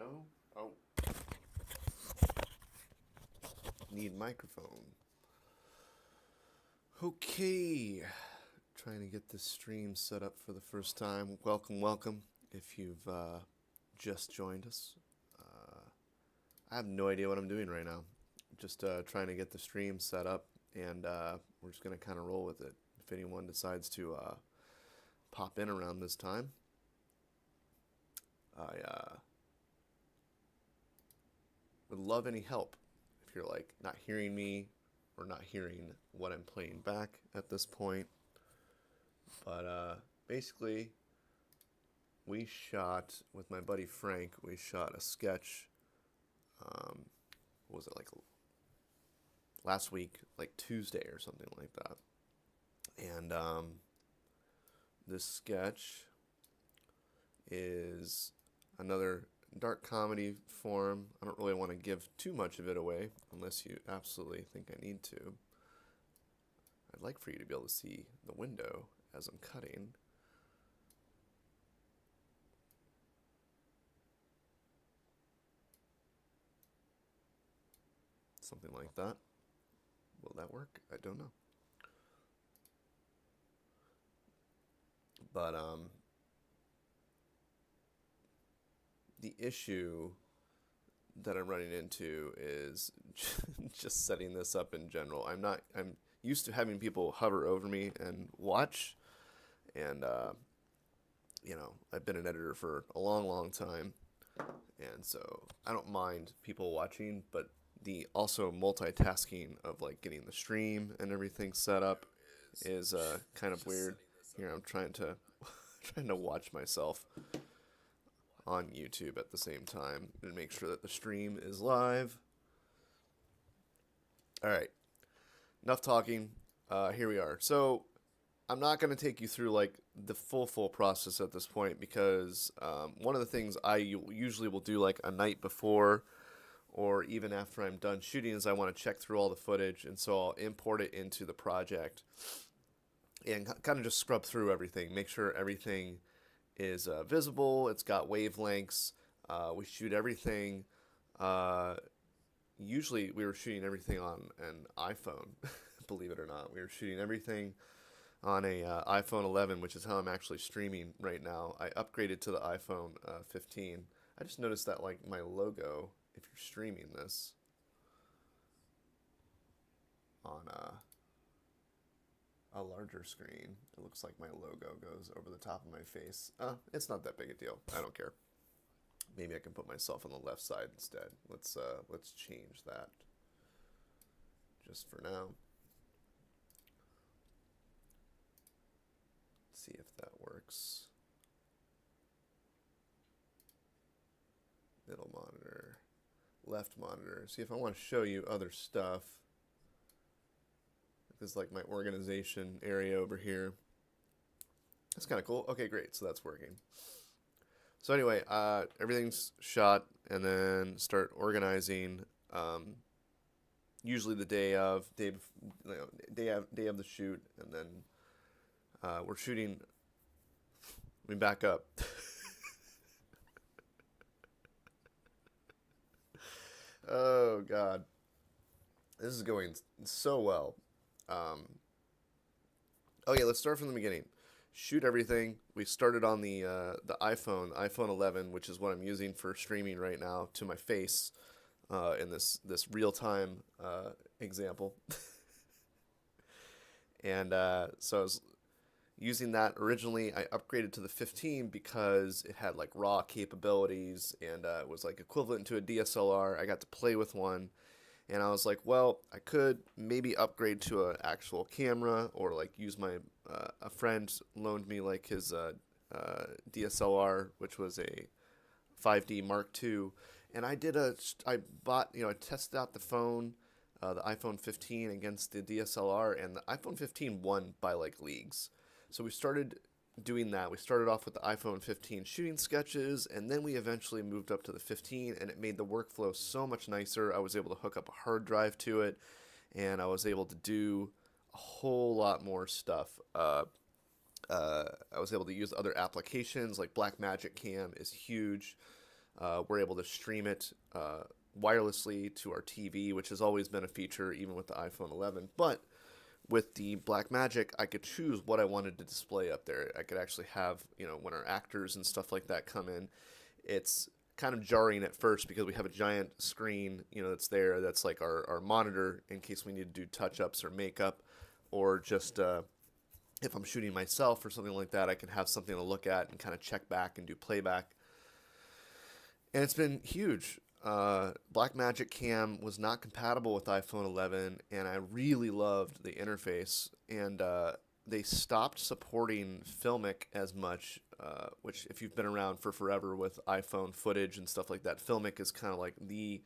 Hello? Oh, need microphone. Okay, trying to get this stream set up for the first time. Welcome, welcome. If you've just joined us, I have no idea what I'm doing right now. Just trying to get the stream set up, and we're just gonna kind of roll with it. If anyone decides to pop in around this time, I would love any help. If you're like not hearing me or not hearing what I'm playing back at this point. But basically, we shot with my buddy Frank. We shot a sketch. What was it, like last week, like Tuesday or something like that? And this sketch is another dark comedy form. I don't really want to give too much of it away unless you absolutely think I need to. I'd like for you to be able to see the window as I'm cutting. Something like that. Will that work? I don't know. But the issue that I'm running into is just setting this up in general. I'm used to having people hover over me and watch, and I've been an editor for a long, long time, and so I don't mind people watching, but the also multitasking of like getting the stream and everything set up is kind of weird. Here I'm trying to trying to watch myself on YouTube at the same time and make sure that the stream is live. All right, enough talking. Here we are. So I'm not going to take you through like the full process at this point because one of the things I usually will do like a night before or even after I'm done shooting is I want to check through all the footage, and so I'll import it into the project and kind of just scrub through everything, make sure everything is visible, it's got wavelengths. We shoot everything. Usually we were shooting everything on an iPhone, believe it or not. We were shooting everything on a iPhone 11, which is how I'm actually streaming right now. I upgraded to the iPhone 15. I just noticed that like my logo, if you're streaming this on a larger screen, it looks like my logo goes over the top of my face. It's not that big a deal. I don't care. Maybe I can put myself on the left side instead. Let's change that just for now. See if that works. Middle monitor, left monitor. See if I want to show you other stuff. This is like my organization area over here. That's kind of cool. Okay, great. So that's working. So anyway, everything's shot, and then start organizing. Usually the day of day of the shoot, and then we're shooting. Let me back up. Oh God, this is going so well. Okay, let's start from the beginning. Shoot everything. We started on the iPhone 11, which is what I'm using for streaming right now, to my face in this real time example. And so I was using that originally. I upgraded to the 15 because it had like raw capabilities and it was like equivalent to a DSLR. I got to play with one. And I was like, well, I could maybe upgrade to an actual camera, or like use my a friend loaned me like his DSLR, which was a 5D Mark II, and I tested out the phone, the iPhone 15 against the DSLR, and the iPhone 15 won by like leagues. So we started doing that. We started off with the iPhone 15 shooting sketches, and then we eventually moved up to the 15, and it made the workflow so much nicer. I was able to hook up a hard drive to it, and I was able to do a whole lot more stuff. I was able to use other applications, like Blackmagic Cam is huge. We're able to stream it wirelessly to our TV, which has always been a feature even with the iPhone 11. But with the Blackmagic, I could choose what I wanted to display up there. I could actually have, when our actors and stuff like that come in, it's kind of jarring at first because we have a giant screen, that's there, that's like our monitor in case we need to do touch-ups or makeup, or just if I'm shooting myself or something like that, I can have something to look at and kind of check back and do playback. And it's been huge. Blackmagic Cam was not compatible with iPhone 11, and I really loved the interface. And they stopped supporting Filmic as much, which if you've been around for forever with iPhone footage and stuff like that, Filmic is kind of like the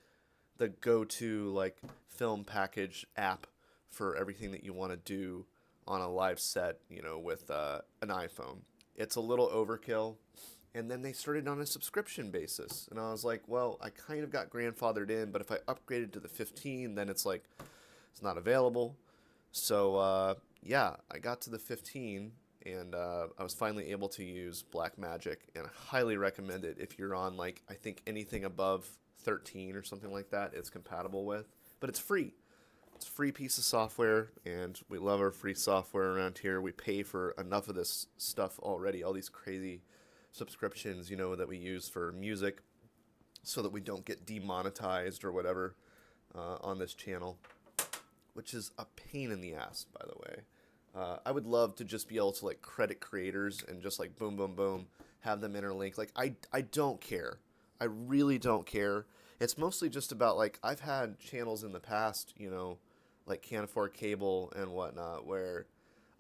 go-to like film package app for everything that you want to do on a live set, with an iPhone. It's a little overkill. And then they started on a subscription basis. And I was like, well, I kind of got grandfathered in, but if I upgraded to the 15, then it's like, it's not available. So, yeah, I got to the 15, and I was finally able to use Blackmagic, and I highly recommend it if you're on, like, I think anything above 13 or something like that, it's compatible with. But it's free. It's a free piece of software, and we love our free software around here. We pay for enough of this stuff already, all these crazy subscriptions, that we use for music so that we don't get demonetized or whatever on this channel, which is a pain in the ass, by the way. I would love to just be able to like credit creators and just like boom, boom, boom, have them interlink. Like I don't care. I really don't care. It's mostly just about like I've had channels in the past, like Can't Afford Cable and whatnot, where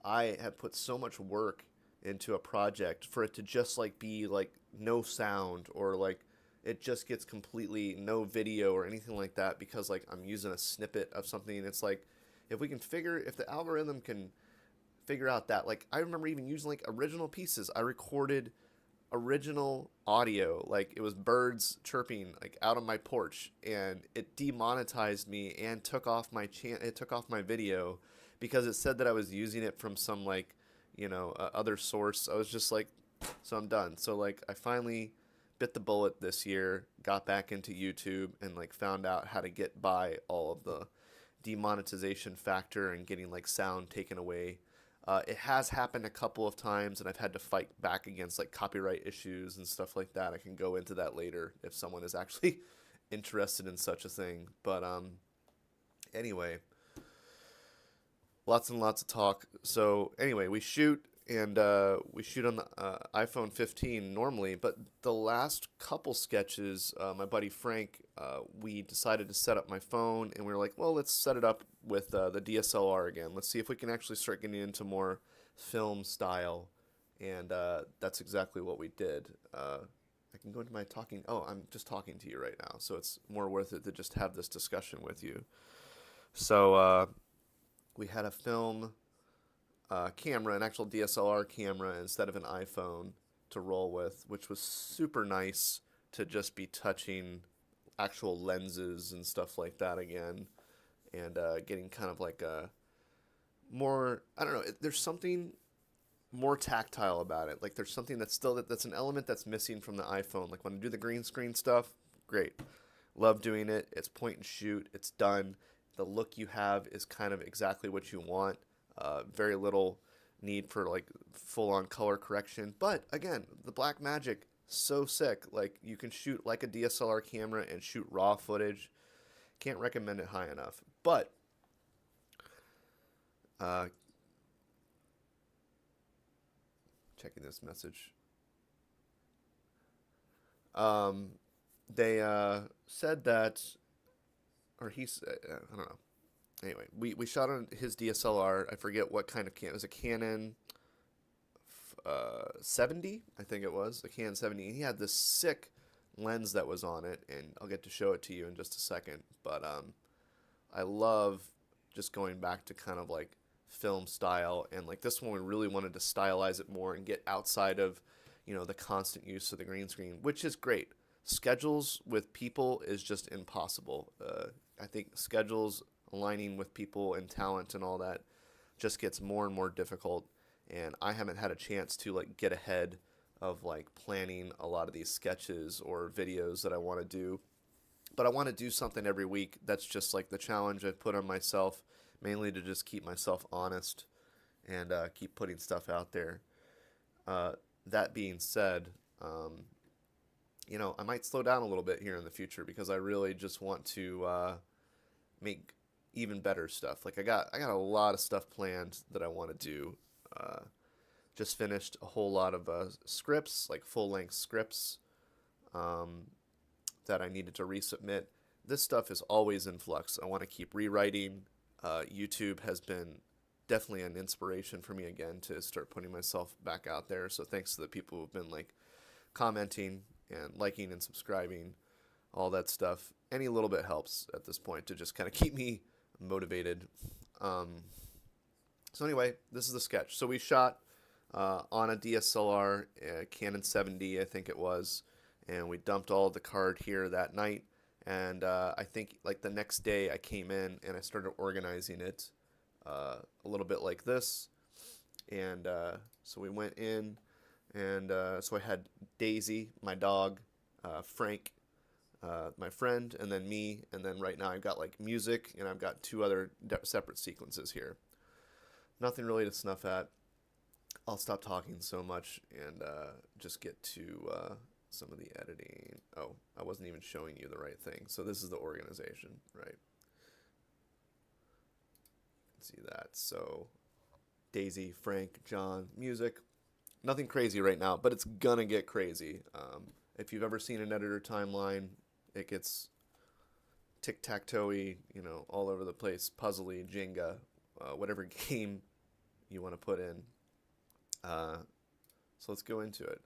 I have put so much work into a project for it to just like be like no sound, or like it just gets completely no video or anything like that because like I'm using a snippet of something. It's like if the algorithm can figure out that, like I remember even using like original pieces. I recorded original audio, like it was birds chirping like out on my porch, and it demonetized me and took off my video because it said that I was using it from some like other source. I was just like, so I'm done. So like I finally bit the bullet this year, got back into YouTube, and like found out how to get by all of the demonetization factor and getting like sound taken away. It has happened a couple of times, and I've had to fight back against like copyright issues and stuff like that. I can go into that later if someone is actually interested in such a thing. But anyway, lots and lots of talk. So anyway, we shoot on the iPhone 15 normally, but the last couple sketches, my buddy Frank, we decided to set up my phone, and we were like, well, let's set it up with the DSLR again. Let's see if we can actually start getting into more film style, and that's exactly what we did. I can go into my talking. Oh, I'm just talking to you right now, so it's more worth it to just have this discussion with you. So we had a film camera, an actual DSLR camera instead of an iPhone to roll with, which was super nice to just be touching actual lenses and stuff like that again, and getting kind of like a more, I don't know, there's something more tactile about it. Like there's something that's an element that's missing from the iPhone. Like when I do the green screen stuff, great. Love doing it. It's point and shoot. It's done. The look you have is kind of exactly what you want. Very little need for like full-on color correction. But again, the Blackmagic, so sick. Like you can shoot like a DSLR camera and shoot raw footage. Can't recommend it high enough. But checking this message. They said that, or he said, I don't know. Anyway, we shot on his DSLR. I forget what kind of Canon. It was a Canon 70, I think it was. A Canon 70. And he had this sick lens that was on it, and I'll get to show it to you in just a second. But I love just going back to kind of like film style, and like this one we really wanted to stylize it more and get outside of, the constant use of the green screen, which is great. Schedules with people is just impossible. I think schedules aligning with people and talent and all that just gets more and more difficult, and I haven't had a chance to like get ahead of like planning a lot of these sketches or videos that I want to do. But I want to do something every week that's just like the challenge I've put on myself, mainly to just keep myself honest and keep putting stuff out there. Uh, that being said, um, I might slow down a little bit here in the future because I really just want to make even better stuff. Like I got a lot of stuff planned that I want to do. Uh, just finished a whole lot of scripts, like full length scripts um, that I needed to resubmit. This stuff is always in flux. I want to keep rewriting. YouTube has been definitely an inspiration for me again to start putting myself back out there. So thanks to the people who've been like commenting and liking and subscribing, all that stuff. Any little bit helps at this point to just kind of keep me motivated. Um, so anyway, this is the sketch. So we shot on a DSLR, Canon 7D, I think it was, and we dumped all of the card here that night. And I think like the next day I came in and I started organizing it a little bit like this. And so we went in, and so I had Daisy, my dog, Frank, my friend, and then me. And then right now I've got like music, and I've got two other separate sequences here. Nothing really to snuff at. I'll stop talking so much and just get to some of the editing. Oh, I wasn't even showing you the right thing. So this is the organization, right? You can see that. So Daisy, Frank, John, music. Nothing crazy right now, but it's gonna get crazy. If you've ever seen an editor timeline, it gets tic-tac-toe-y, all over the place, puzzly, Jenga, whatever game you want to put in. So let's go into it.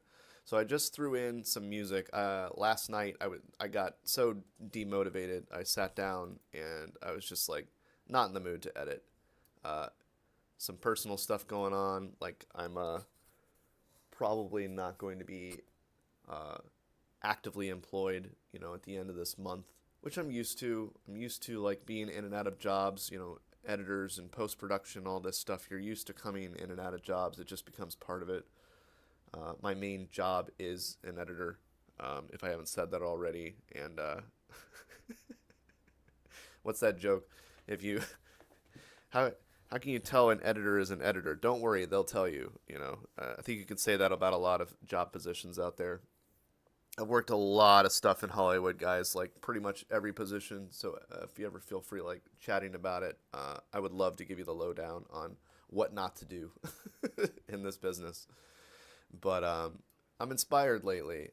So I just threw in some music. Last night I got so demotivated. I sat down and I was just like not in the mood to edit. Some personal stuff going on. Like I'm probably not going to be actively employed, at the end of this month, which I'm used to. I'm used to like being in and out of jobs, editors and post-production, all this stuff. You're used to coming in and out of jobs. It just becomes part of it. My main job is an editor, if I haven't said that already. And what's that joke? If you how can you tell an editor is an editor? Don't worry, they'll tell you. I think you could say that about a lot of job positions out there. I've worked a lot of stuff in Hollywood, guys, like pretty much every position. So if you ever feel free like chatting about it, I would love to give you the lowdown on what not to do in this business. But I'm inspired lately.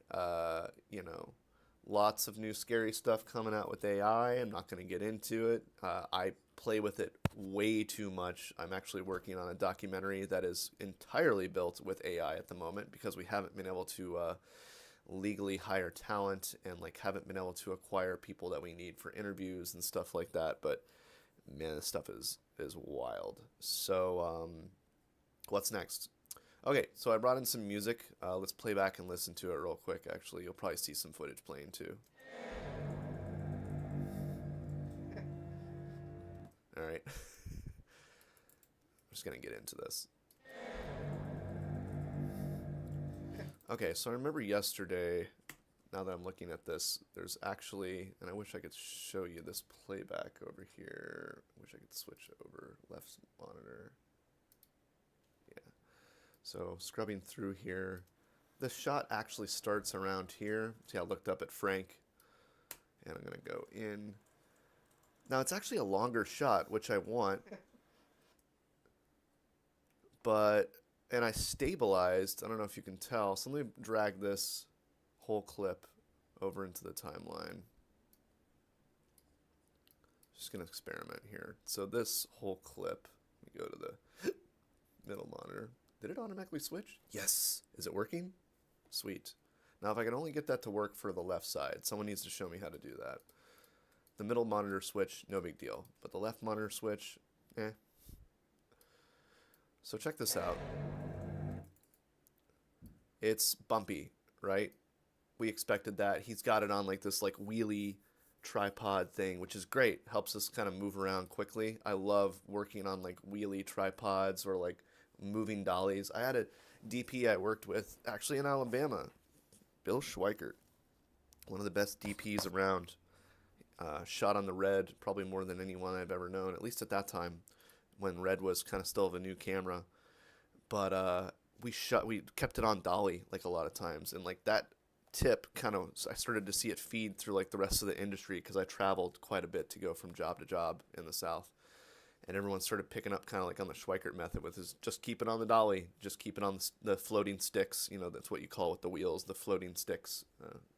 Lots of new scary stuff coming out with AI. I'm not going to get into it. I play with it way too much. I'm actually working on a documentary that is entirely built with AI at the moment because we haven't been able to legally hire talent and like haven't been able to acquire people that we need for interviews and stuff like that. But man, this stuff is wild. So what's next? Okay, so I brought in some music. Let's play back and listen to it real quick. Actually, you'll probably see some footage playing too. All right. I'm just gonna get into this. Okay, so I remember yesterday, now that I'm looking at this, there's actually, and I wish I could show you this playback over here. I wish I could switch over left monitor. Yeah. So scrubbing through here, the shot actually starts around here. See, I looked up at Frank, and I'm gonna go in. Now it's actually a longer shot, which I want, but, and I stabilized, I don't know if you can tell, so let me drag this whole clip over into the timeline. Just gonna experiment here. So this whole clip, let me go to the middle monitor. Did it automatically switch? Yes. Is it working? Sweet. Now if I can only get that to work for the left side, someone needs to show me how to do that. The middle monitor switch, no big deal. But the left monitor switch, eh. So check this out. It's bumpy, right? We expected that. He's got it on like this like wheelie tripod thing, which is great. Helps us kind of move around quickly. I love working on like wheelie tripods or like moving dollies. I had to DP I worked with, actually in Alabama, Bill Schweikert, one of the best DPs around. Shot on the Red probably more than anyone I've ever known, at least at that time when Red was kind of still of a new camera. But we kept it on dolly like a lot of times, and like that tip kind of I started to see it feed through like the rest of the industry because I traveled quite a bit to go from job to job in the South, and everyone started picking up kind of like on the Schweikert method with his just keep it on the dolly, just keep it on the floating sticks. You know, that's what you call with the wheels, the floating sticks.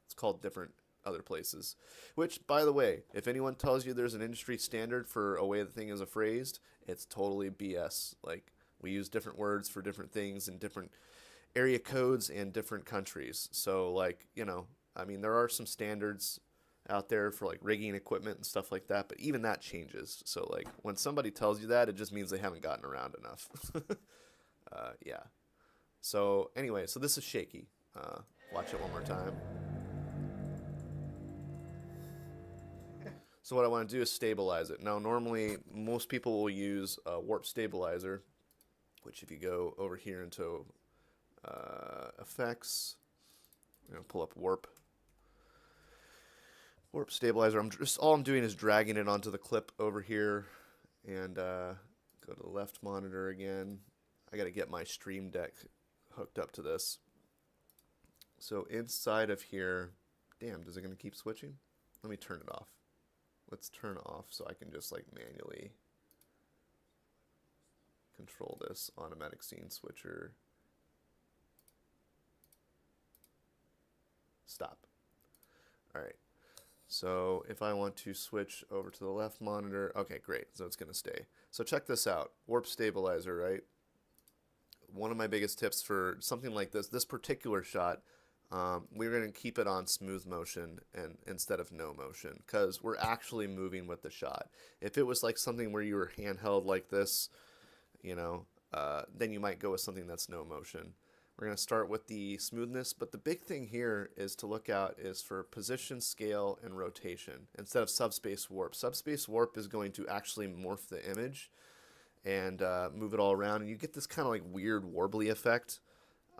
It's called different other places. Which, by the way, if anyone tells you there's an industry standard for a way the thing is phrased, it's totally BS. Like, we use different words for different things in different area codes and different countries. So, like, you know, I mean, there are some standards out there for like rigging equipment and stuff like that, but even that changes. So, like, when somebody tells you that, it just means they haven't gotten around enough. Yeah. So, anyway, so this is shaky. Watch it one more time. So what I want to do is stabilize it. Now, normally, most people will use a warp stabilizer, which if you go over here into effects, pull up warp stabilizer. All I'm doing is dragging it onto the clip over here, and go to the left monitor again. I got to get my Stream Deck hooked up to this. So inside of here, damn, is it going to keep switching? Let me turn it off. Let's turn off so I can just like manually control this automatic scene switcher. Stop. All right. So if I want to switch over to the left monitor, okay, great. So it's going to stay. So check this out. Warp stabilizer, right? One of my biggest tips for something like this particular shot, we're going to keep it on smooth motion and instead of no motion because we're actually moving with the shot. If it was like something where you were handheld like this, then you might go with something that's no motion. We're going to start with the smoothness, but the big thing here is to look out is for position, scale, and rotation instead of subspace warp. Subspace warp is going to actually morph the image and move it all around, and you get this kind of like weird warbly effect.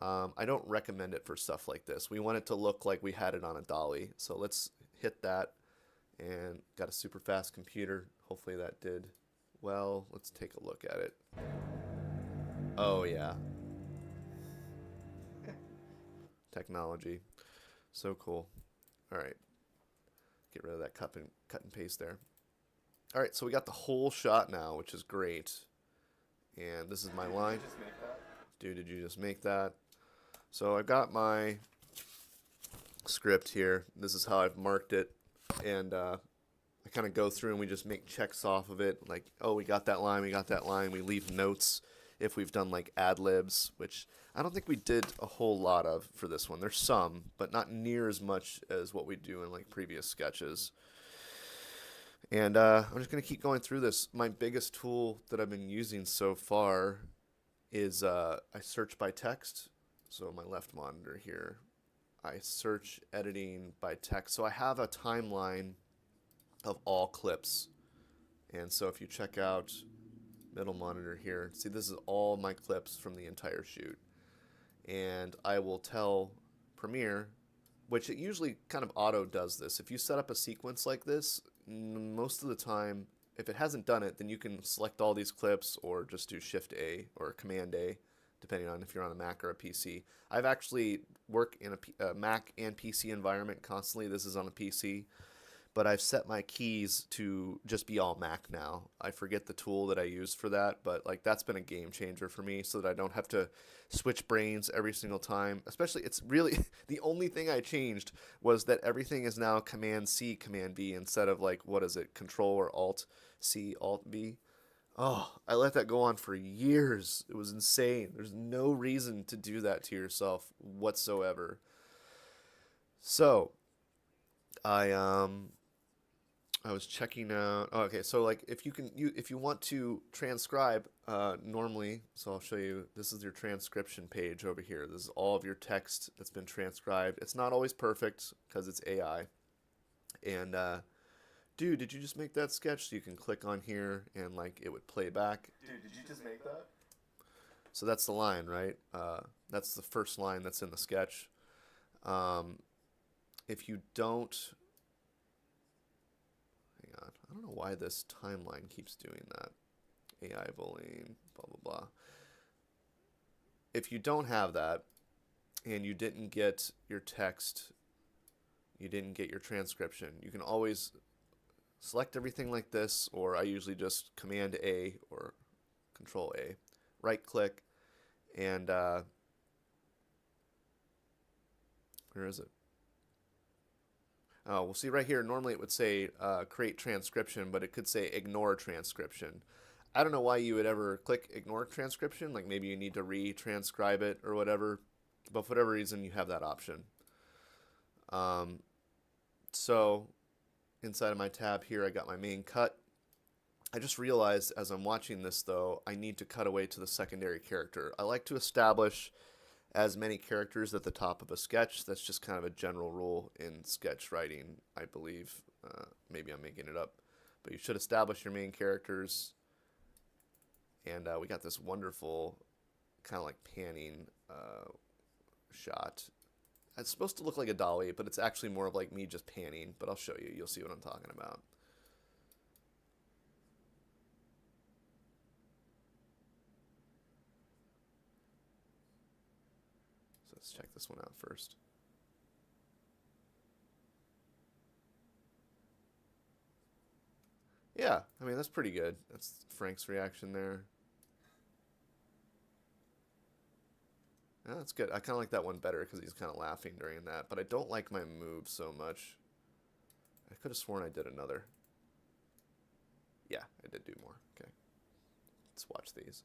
I don't recommend it for stuff like this. We want it to look like we had it on a dolly. So let's hit that, and got a super fast computer. Hopefully that did well. Let's take a look at it. Oh yeah. Technology. So cool. All right. Get rid of that cut and paste there. All right, so we got the whole shot now, which is great. And this is my line. Dude, did you just make that? So I've got my script here. This is how I've marked it. And I kind of go through and we just make checks off of it. Like, oh, we got that line, we got that line. We leave notes if we've done like ad-libs, which I don't think we did a whole lot of for this one. There's some, but not near as much as what we do in like previous sketches. And I'm just going to keep going through this. My biggest tool that I've been using so far is I search by text. So my left monitor here, I search editing by text. So I have a timeline of all clips. And so if you check out middle monitor here, see this is all my clips from the entire shoot. And I will tell Premiere, which it usually kind of auto does this. If you set up a sequence like this, most of the time, if it hasn't done it, then you can select all these clips or just do Shift A or Command A, depending on if you're on a Mac or a PC. I've actually worked in a Mac and PC environment constantly. This is on a PC. But I've set my keys to just be all Mac now. I forget the tool that I used for that, but like that's been a game changer for me so that I don't have to switch brains every single time. Especially, it's really, the only thing I changed was that everything is now Command C, Command B instead of like, what is it, Control or Alt C, Alt B. Oh, I let that go on for years. It was insane. There's no reason to do that to yourself whatsoever. So, I was checking out. Oh, okay, so like if you want to transcribe normally, so I'll show you. This is your transcription page over here. This is all of your text that's been transcribed. It's not always perfect because it's AI. And dude, did you just make that sketch? So you can click on here and like it would play back. Dude, did you just make that? So that's the line, right? That's the first line that's in the sketch. Um, if you don't, hang on, I don't know why this timeline keeps doing that. AI bullying, blah, blah, blah. If you don't have that and you didn't get your text, you didn't get your transcription, you can always select everything like this, or I usually just Command A or Control A, right click, and where is it? Oh, we'll see right here. Normally it would say create transcription, but it could say ignore transcription. I don't know why you would ever click ignore transcription. Like maybe you need to retranscribe it or whatever. But for whatever reason, you have that option. Um, so inside of my tab here, I got my main cut. I just realized as I'm watching this, though, I need to cut away to the secondary character. I like to establish as many characters at the top of a sketch. That's just kind of a general rule in sketch writing, I believe. Maybe I'm making it up. But you should establish your main characters. And we got this wonderful kind of like panning shot. It's supposed to look like a dolly, but it's actually more of like me just panning. But I'll show you. You'll see what I'm talking about. So let's check this one out first. Yeah, I mean, that's pretty good. That's Frank's reaction there. Yeah, that's good. I kind of like that one better because he's kind of laughing during that. But I don't like my move so much. I could have sworn I did another. Yeah, I did do more. Okay. Let's watch these.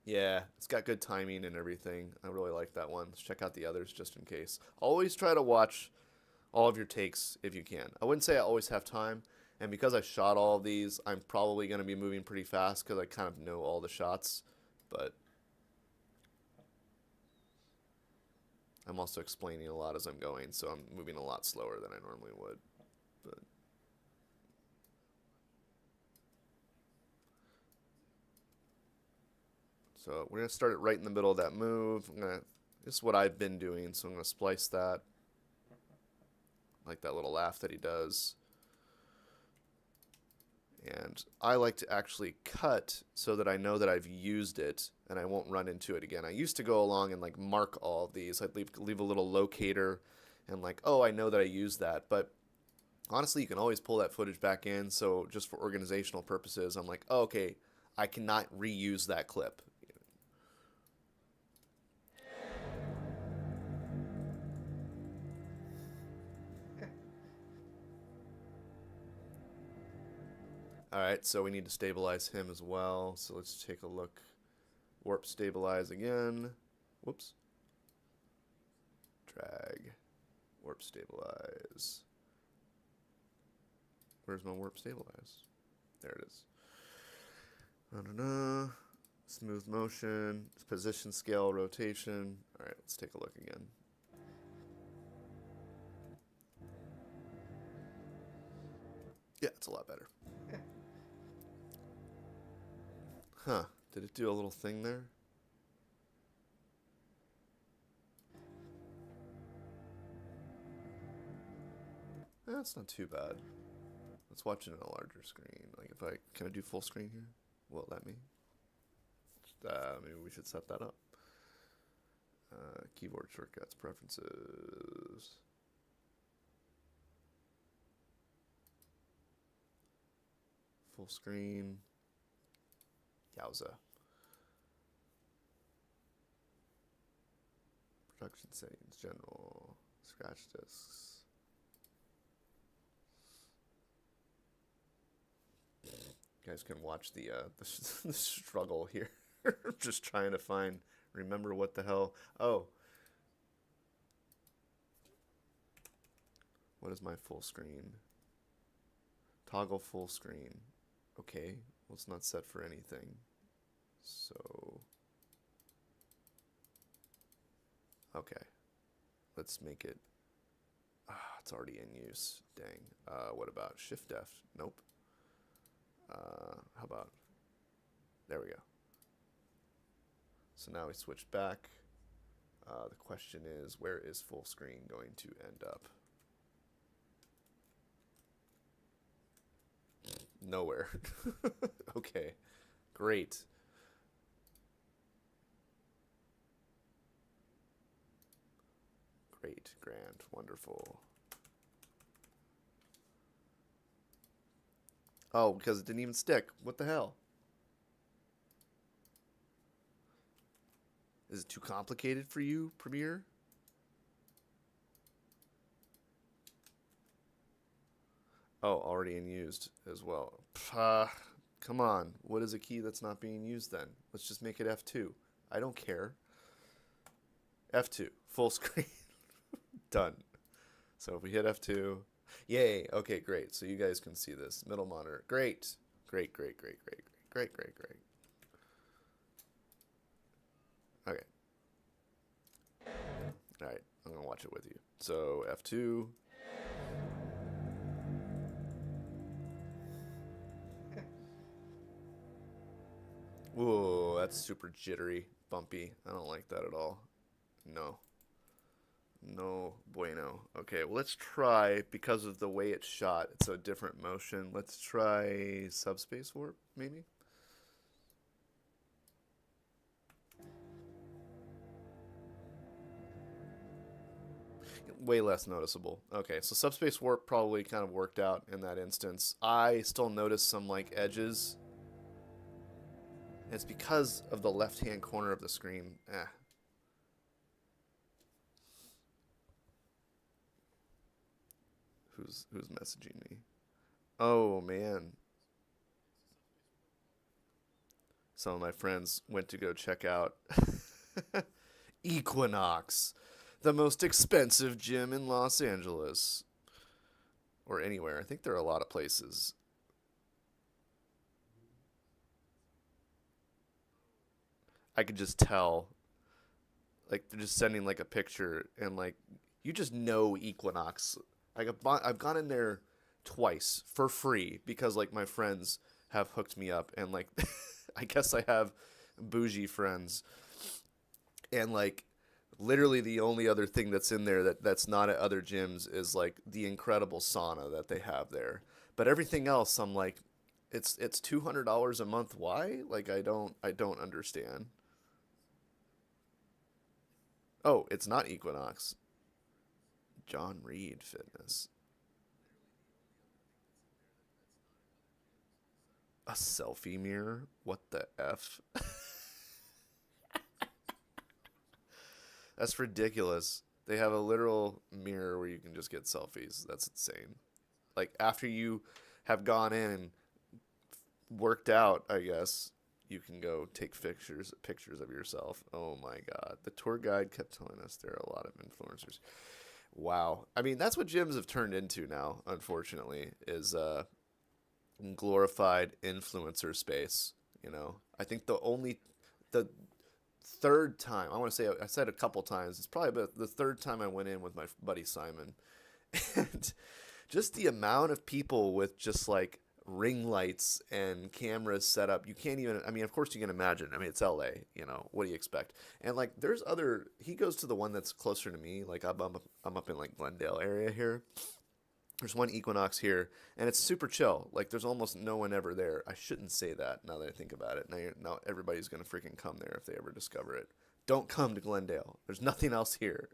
Yeah, it's got good timing and everything. I really like that one. Let's check out the others just in case. Always try to watch all of your takes if you can. I wouldn't say I always have time. And because I shot all of these, I'm probably going to be moving pretty fast because I kind of know all the shots. But I'm also explaining a lot as I'm going, so I'm moving a lot slower than I normally would. But so we're gonna start it right in the middle of that move. This is what I've been doing, so I'm gonna splice that. Like that little laugh that he does. And I like to actually cut so that I know that I've used it and I won't run into it again. I used to go along and like mark all of these. I'd leave a little locator and like, oh, I know that I used that. But honestly, you can always pull that footage back in. So just for organizational purposes, I'm like, oh, okay, I cannot reuse that clip. All right, so we need to stabilize him as well. So let's take a look. Warp stabilize again. Whoops. Drag. Warp stabilize. Where's my warp stabilize? There it is. Da-da-da. Smooth motion, position, scale, rotation. All right, let's take a look again. Yeah, it's a lot better. Huh, did it do a little thing there? That's not too bad. Let's watch it on a larger screen. Like if can I do full screen here? Will it let me? Maybe we should set that up. Keyboard shortcuts, preferences. Full screen. Yowza. Production settings, general, scratch discs. You guys can watch the struggle here. Just trying to remember what the hell. Oh, what is my full screen? Toggle full screen. Okay, well it's not set for anything. So, okay, let's make it. It's already in use. Dang. What about Shift F? Nope. How about There we go. So now we switch back. The question is, where is full screen going to end up? Nowhere. Okay, great. Great, grand, wonderful. Oh, because it didn't even stick. What the hell? Is it too complicated for you, Premiere? Oh, already in used as well. Come on. What is a key that's not being used then? Let's just make it F2. I don't care. F2. Full screen. Done. So if we hit F2. Yay. Okay, great. So you guys can see this. Middle monitor. Great. Great, great, great, great, great, great, great, great. Okay. All right. I'm going to watch it with you. So F2. Whoa, that's super jittery, bumpy. I don't like that at all. No. No bueno. Okay, well, let's try, because of the way it's shot, it's a different motion. Let's try subspace warp, maybe? Way less noticeable. Okay, so subspace warp probably kind of worked out in that instance. I still notice some like edges. And it's because of the left-hand corner of the screen. Who's messaging me? Oh man. Some of my friends went to go check out Equinox, the most expensive gym in Los Angeles or anywhere. I think there are a lot of places. I could just tell, like they're just sending like a picture and like you just know Equinox. Like I've gone in there twice for free because like my friends have hooked me up and like I guess I have bougie friends and like literally the only other thing that's in there that's not at other gyms is like the incredible sauna that they have there. But everything else I'm like it's $200 a month. Why? Like I don't understand. Oh, it's not Equinox. John Reed Fitness. A selfie mirror? What the F? That's ridiculous. They have a literal mirror where you can just get selfies. That's insane. Like after you have gone in and worked out, I guess, you can go take pictures of yourself. Oh my God. The tour guide kept telling us there are a lot of influencers. Wow. I mean, that's what gyms have turned into now, unfortunately, is glorified influencer space, you know. I think the third time, I want to say I said a couple times, it's probably about the third time I went in with my buddy Simon. And just the amount of people with just like ring lights and cameras set up, you can't even, I mean, of course you can imagine. I mean, it's LA, you know, what do you expect? And like there's other, he goes to the one that's closer to me, like I'm up in like Glendale area here. There's one Equinox here, and it's super chill. Like there's almost no one ever there. I shouldn't say that now that I think about it. Now everybody's gonna freaking come there if they ever discover it. Don't come to Glendale. There's nothing else here.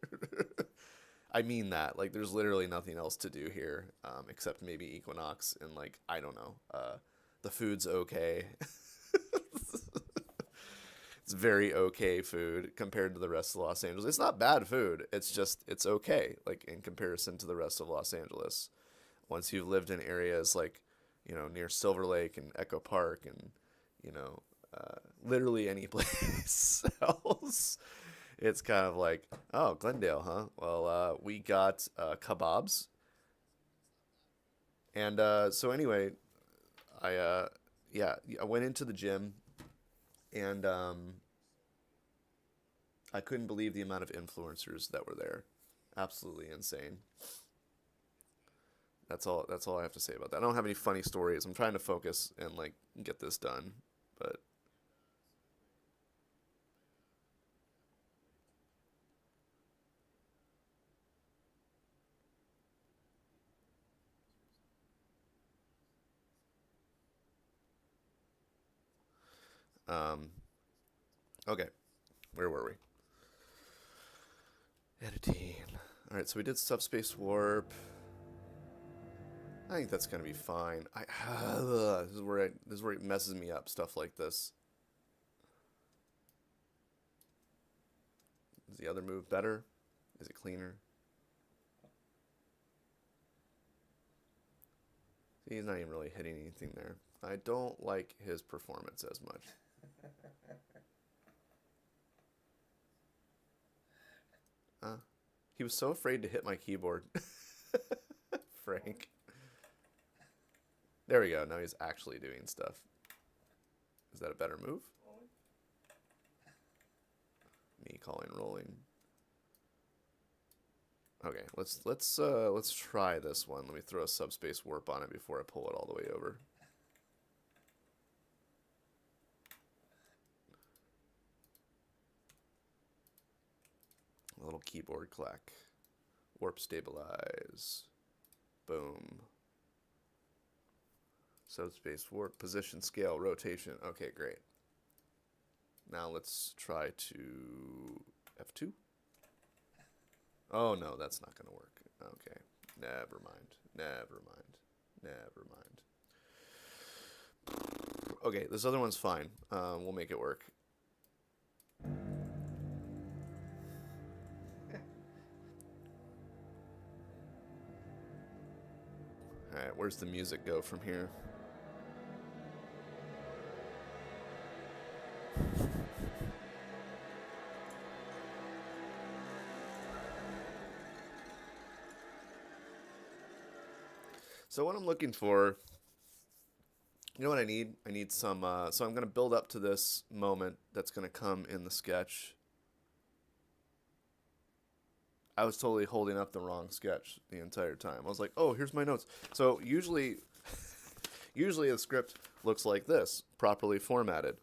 I mean that. Like there's literally nothing else to do here except maybe Equinox and like I don't know. The food's okay. It's very okay food compared to the rest of Los Angeles. It's not bad food. It's just it's okay like in comparison to the rest of Los Angeles. Once you've lived in areas like, you know, near Silver Lake and Echo Park and, you know, literally any place else, it's kind of like, oh, Glendale, huh? Well, we got kebabs. And so anyway, yeah, I went into the gym and I couldn't believe the amount of influencers that were there. Absolutely insane. That's all I have to say about that. I don't have any funny stories. I'm trying to focus and like get this done, but Um, okay, where were we? Editing. All right, so we did subspace warp. I think that's gonna be fine. This is where it messes me up. Stuff like this. Is the other move better? Is it cleaner? See, he's not even really hitting anything there. I don't like his performance as much. Uh, he was so afraid to hit my keyboard. Frank. There we go. Now he's actually doing stuff. Is that a better move? Me calling rolling. Okay, let's try this one. Let me throw a subspace warp on it before I pull it all the way over. A little keyboard clack. Warp stabilize. Boom. Subspace warp, position, scale, rotation. Okay, great. Now let's try to F2. Oh no, that's not gonna work. Okay, never mind. Never mind. Never mind. Okay, this other one's fine. We'll make it work. Alright, where's the music go from here? So what I'm looking for, you know what I need? I need some, so I'm going to build up to this moment that's going to come in the sketch. I was totally holding up the wrong sketch the entire time. I was like, oh, here's my notes. So usually the script looks like this, properly formatted.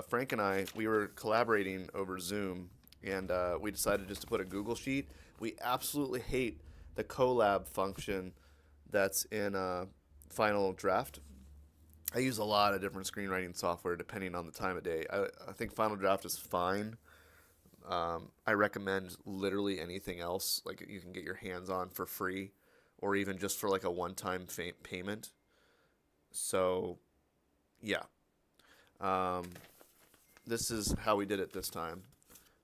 Frank and I, we were collaborating over Zoom, and we decided just to put a Google Sheet. We absolutely hate the collab function that's in Final Draft. I use a lot of different screenwriting software depending on the time of day. I think Final Draft is fine. I recommend literally anything else like you can get your hands on for free or even just for like a one-time payment. So, yeah. This is how we did it this time.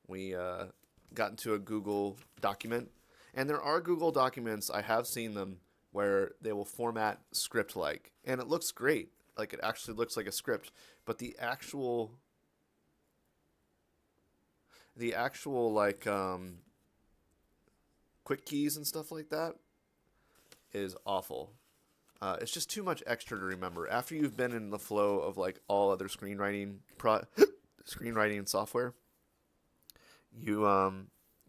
We got into a Google document, and there are Google documents, I have seen them, where they will format script-like, and it looks great. Like, it actually looks like a script, but the actual like quick keys and stuff like that is awful. It's just too much extra to remember. After you've been in the flow of like all other screenwriting software, you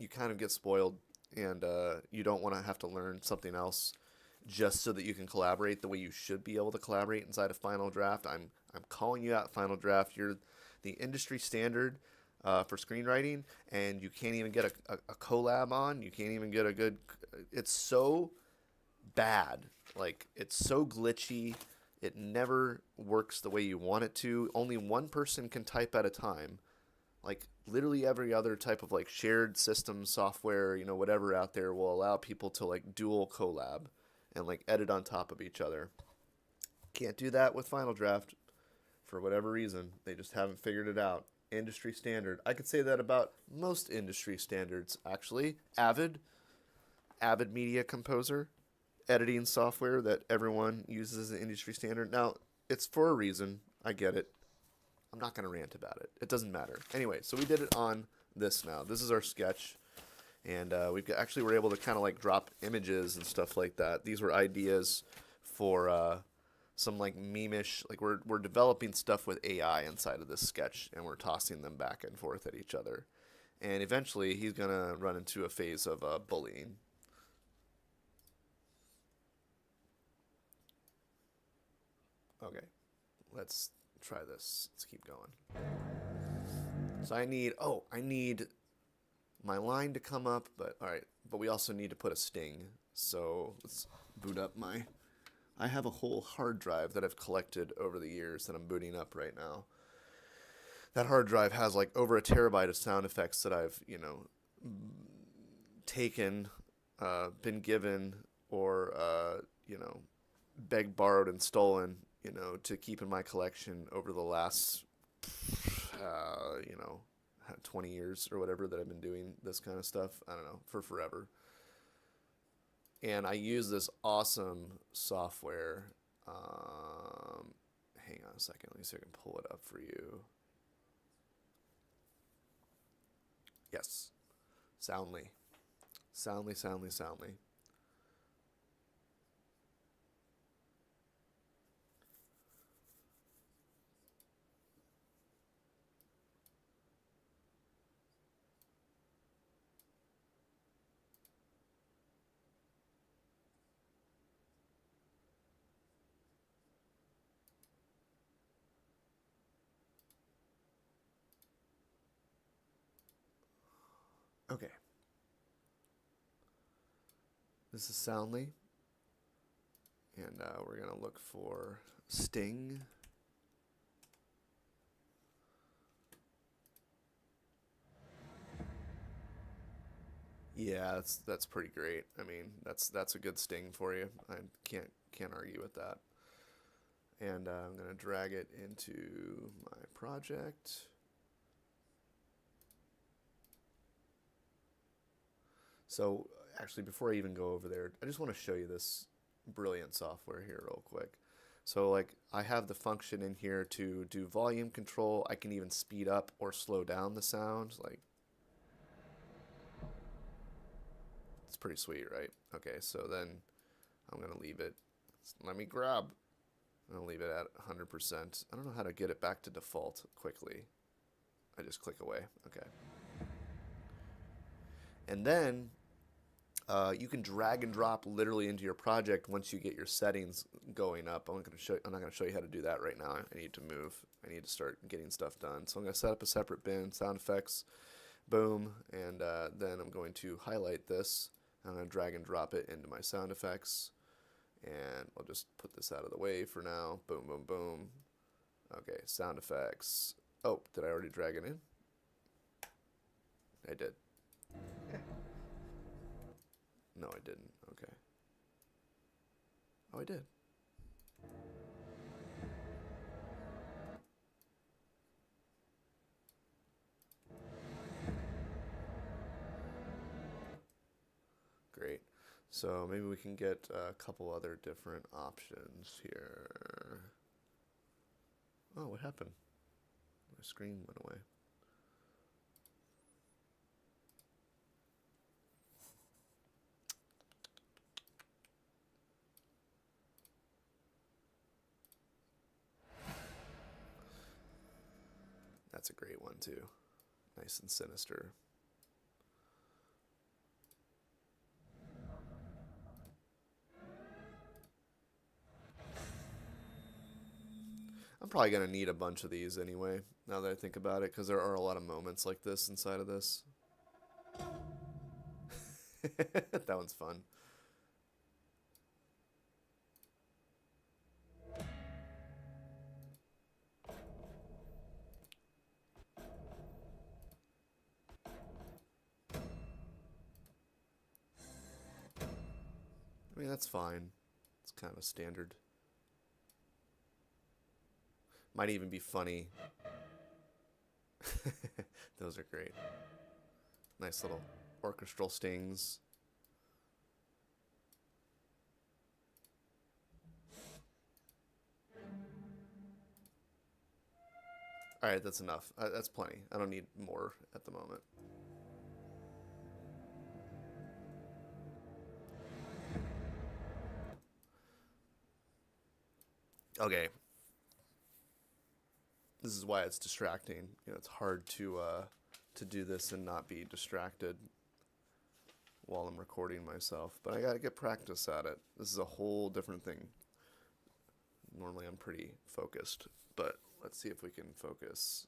kind of get spoiled, and you don't want to have to learn something else just so that you can collaborate the way you should be able to collaborate inside of Final Draft. I'm calling you out, Final Draft. You're the industry standard for screenwriting, and you can't even get a collab on. You can't even get a good. It's so bad. Like, it's so glitchy. It never works the way you want it to. Only one person can type at a time. Like, literally every other type of like shared system software, whatever out there will allow people to like dual collab and like edit on top of each other. Can't do that with Final Draft for whatever reason. They just haven't figured it out. Industry standard. I could say that about most industry standards, actually. Avid Media Composer, editing software that everyone uses as an industry standard. Now, it's for a reason. I get it. I'm not going to rant about it. It doesn't matter. Anyway, so we did it on this now. This is our sketch. And we're able to kind of like drop images and stuff like that. These were ideas for some like meme-ish, like we're developing stuff with AI inside of this sketch, and we're tossing them back and forth at each other. And eventually he's going to run into a phase of bullying. Okay, let's try this. Let's keep going. So I need my line to come up, but all right, but we also need to put a sting. So let's boot up I have a whole hard drive that I've collected over the years that I'm booting up right now. that hard drive has like over a terabyte of sound effects that I've, taken, been given, or, begged, borrowed, and stolen, to keep in my collection over the last, uh, you know, 20 years or whatever that I've been doing this kind of stuff. I don't know, for forever. And I use this awesome software. Hang on a second. Let me see if I can pull it up for you. Yes. Soundly. Soundly, soundly, soundly. Okay. This is Soundly. And we're going to look for Sting. Yeah, that's pretty great. I mean, that's a good sting for you. I can't argue with that. And I'm gonna drag it into my project. So actually, before I even go over there, I just want to show you this brilliant software here real quick. So like I have the function in here to do volume control. I can even speed up or slow down the sound. Like it's pretty sweet, right? Okay, so then I'm gonna leave it. Let me grab. I'm gonna leave it at 100%. I don't know how to get it back to default quickly. I just click away. Okay. And then you can drag and drop literally into your project once you get your settings going up. I'm not gonna show you how to do that right now. I need to move. I need to start getting stuff done. So I'm gonna set up a separate bin, sound effects, boom, and then I'm going to highlight this. I'm gonna drag and drop it into my sound effects, and I'll just put this out of the way for now. Boom, boom, boom. Okay, sound effects. Oh, did I already drag it in? I did. No, I didn't. Okay. Oh, I did. Great. So maybe we can get a couple other different options here. Oh, what happened? My screen went away. That's a great one too. Nice and sinister. I'm probably going to need a bunch of these anyway, now that I think about it, because there are a lot of moments like this inside of this. That one's fun. I mean, that's fine. It's kind of standard. Might even be funny. Those are great. Nice little orchestral stings. All right, that's enough. That's plenty. I don't need more at the moment. Okay. This is why it's distracting. It's hard to do this and not be distracted while I'm recording myself. But I gotta get practice at it. This is a whole different thing. Normally I'm pretty focused, but let's see if we can focus.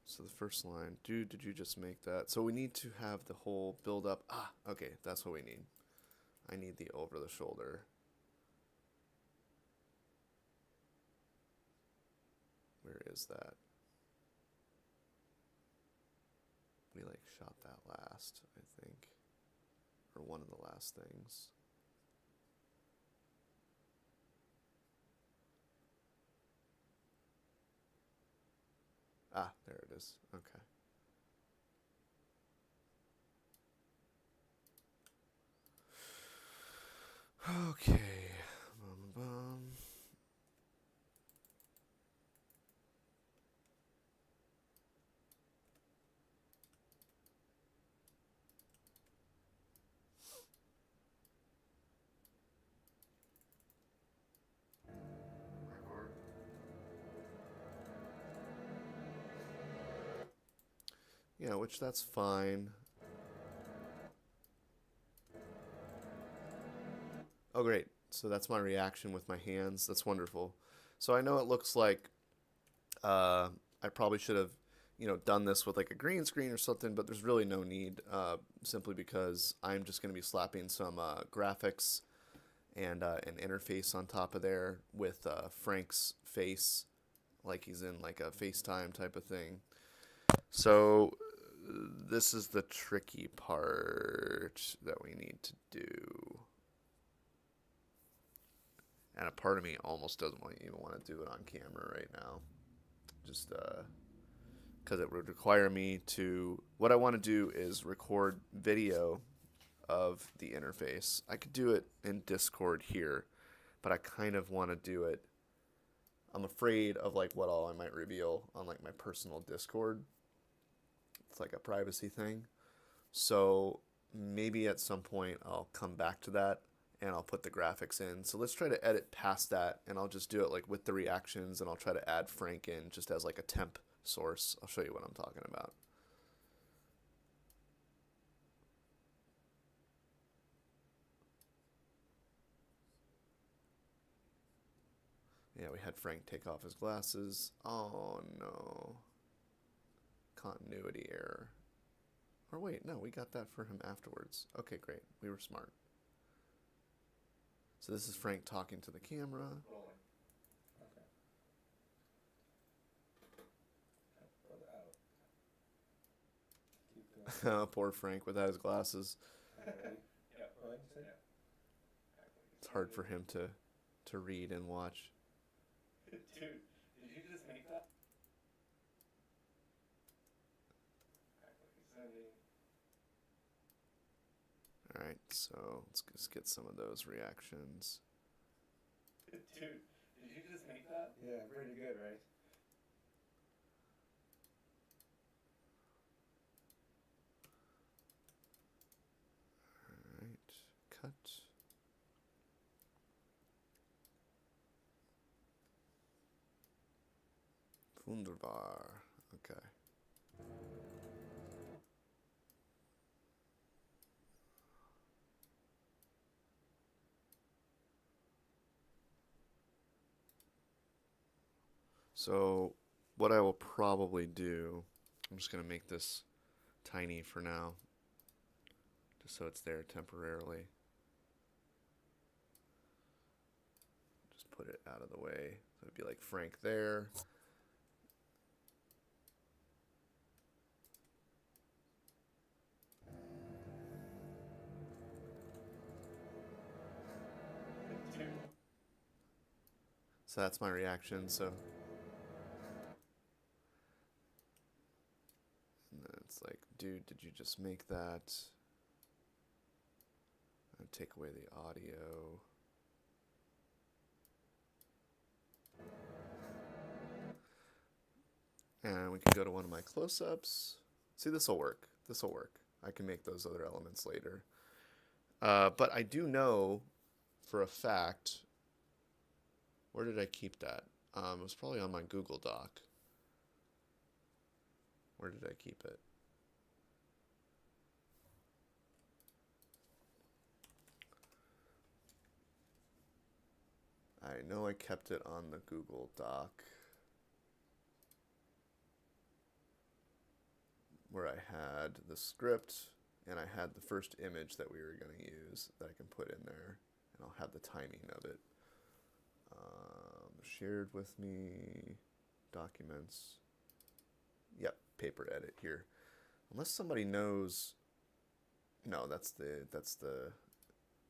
So the first line, dude, did you just make that? So we need to have the whole build up. Ah, okay, that's what we need. I need the over the shoulder. is that? We like shot that last, I think. Or one of the last things. Ah, there it is. Okay. Okay. Bum, bum. Yeah, which that's fine. Oh, great. So that's my reaction with my hands. That's wonderful. So I know it looks like uh, I probably should have, done this with like a green screen or something, but there's really no need, simply because I'm just going to be slapping some graphics and an interface on top of there with Frank's face, like he's in like a FaceTime type of thing. So this is the tricky part that we need to do. And a part of me almost doesn't even want to do it on camera right now. Just because it would require me to. What I want to do is record video of the interface. I could do it in Discord here, but I kind of want to do it. I'm afraid of like what all I might reveal on like my personal Discord. It's like a privacy thing. So maybe at some point I'll come back to that and I'll put the graphics in. So let's try to edit past that and I'll just do it like with the reactions and I'll try to add Frank in just as like a temp source. I'll show you what I'm talking about. Yeah, we had Frank take off his glasses. Oh no. Continuity error. Or wait, no, we got that for him afterwards. Okay, great. We were smart. So this is Frank talking to the camera. Rolling. Okay. Brother out. Keep going. Poor Frank without his glasses. Ready? Yep. Rolling, you said? It's hard for him to read and watch. Dude, did you just make that? Sending. Alright, so let's just get some of those reactions. Dude, did you just make that? Yeah, pretty good, right? Alright, cut. Wunderbar. Okay. So what I will probably do, I'm just going to make this tiny for now, just so it's there temporarily. Just put it out of the way. So it'd be like Frank there. Dude. So that's my reaction. So and then it's like, dude, did you just make that? And take away the audio. And we can go to one of my close-ups. See, this will work. This will work. I can make those other elements later. But I do know for a fact, where did I keep that? It was probably on my Google Doc. Where did I keep it? I know I kept it on the Google Doc where I had the script and I had the first image that we were going to use that I can put in there, and I'll have the timing of it shared with me. documents. Yep, paper edit here. Unless somebody knows. No, that's the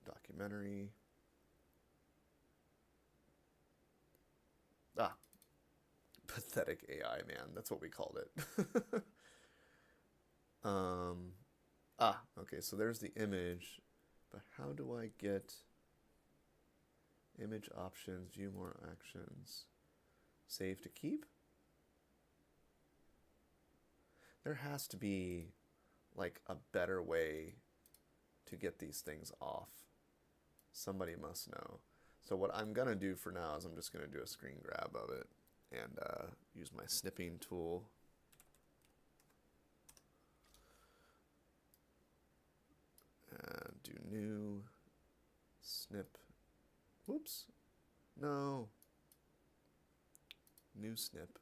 documentary. Ah, pathetic AI, man. That's what we called it. um, okay, so there's the image, but how do I get image options, view more actions, save to keep? There has to be like a better way to get these things off. Somebody must know. So what I'm gonna do for now is I'm just gonna do a screen grab of it and use my snipping tool. And do new snip. Whoops. No. New snip.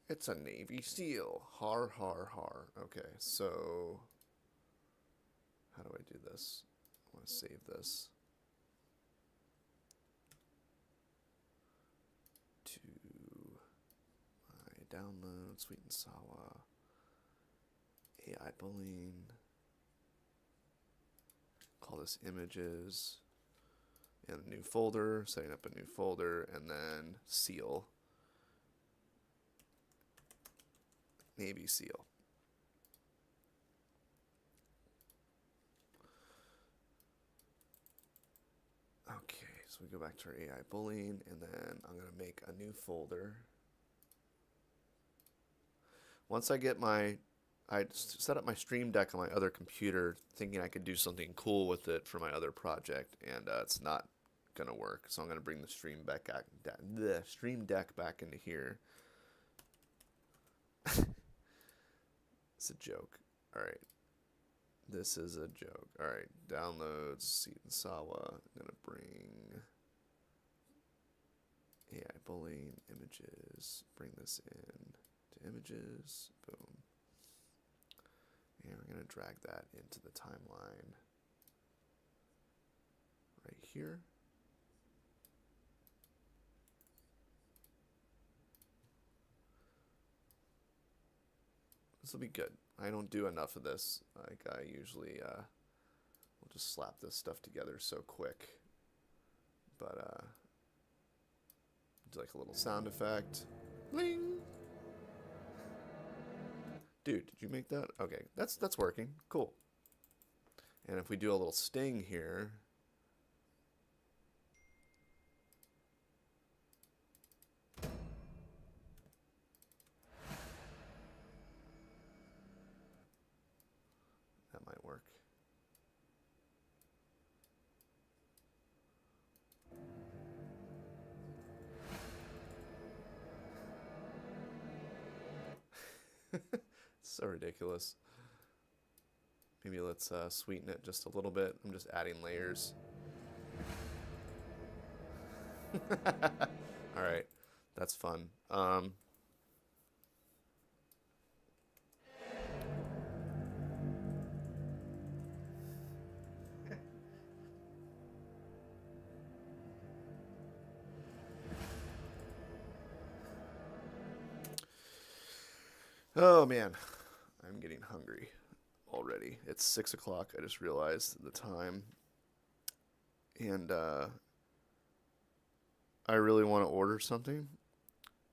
It's a Navy SEAL. Har, har, har. Okay, so how do I do this? I want to save this to my download, Sweet and Sawa, AI bullying. Call this images, and a new folder, setting up a new folder, and then seal. Navy SEAL. Okay, so we go back to our AI bullying, and then I'm going to make a new folder. Once I get I set up my Stream Deck on my other computer, thinking I could do something cool with it for my other project, and it's not going to work. So I'm going to bring the Stream Deck back into here. It's a joke. Alright. This is a joke. Alright. Downloads. Seat and Sawa. I'm going to bring AI bullying. Images. Bring this in to images. Boom. And we're going to drag that into the timeline right here. This will be good. I don't do enough of this. Like I usually will just slap this stuff together so quick. But do like a little sound effect. Bling. Dude, did you make that? Okay, that's working. Cool. And if we do a little sting here, that might work. So ridiculous. Maybe let's sweeten it just a little bit. I'm just adding layers. Alright, that's fun. Oh man, I'm getting hungry already. It's 6 o'clock. I just realized the time. And I really want to order something,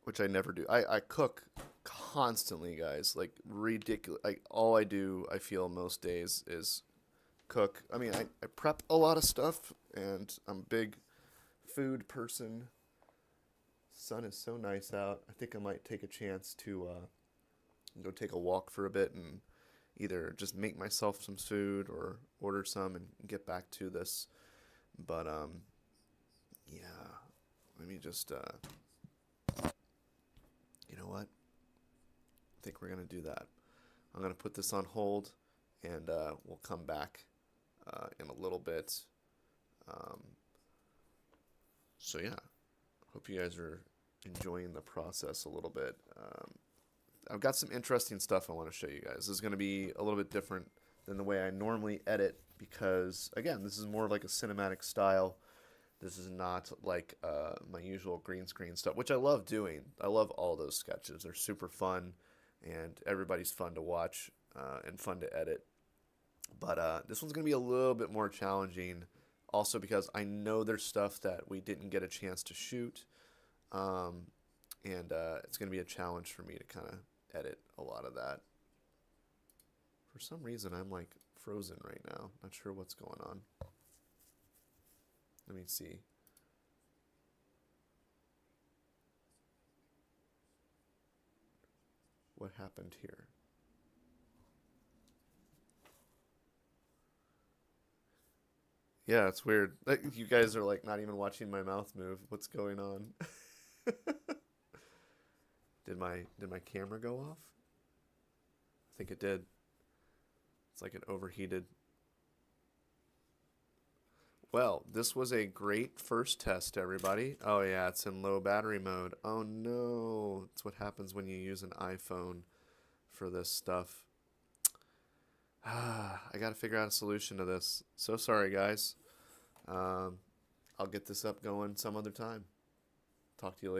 which I never do. I cook constantly, guys. Like ridiculous. Like all I do, I feel most days is cook. I mean, I prep a lot of stuff, and I'm a big food person. Sun is so nice out. I think I might take a chance to go take a walk for a bit and either just make myself some food or order some and get back to this. But yeah, let me just you know what? I think we're gonna do that. I'm gonna put this on hold, and we'll come back in a little bit. So yeah, hope you guys are enjoying the process a little bit. I've got some interesting stuff I want to show you guys. This is going to be a little bit different than the way I normally edit because, again, this is more like a cinematic style. This is not like my usual green screen stuff, which I love doing. I love all those sketches. They're super fun, and everybody's fun to watch and fun to edit. But this one's going to be a little bit more challenging, also because I know there's stuff that we didn't get a chance to shoot, um, and it's going to be a challenge for me to kind of edit a lot of that. For some reason, I'm like frozen right now. Not sure what's going on. Let me see. What happened here? Yeah, it's weird. Like, you guys are like not even watching my mouth move. What's going on? Did my camera go off? I think it did. It's like it overheated. Well, this was a great first test, everybody. Oh yeah, it's in low battery mode. Oh no. It's what happens when you use an iPhone for this stuff. I gotta figure out a solution to this. So sorry, guys. Um, I'll get this up going some other time. Talk to you later.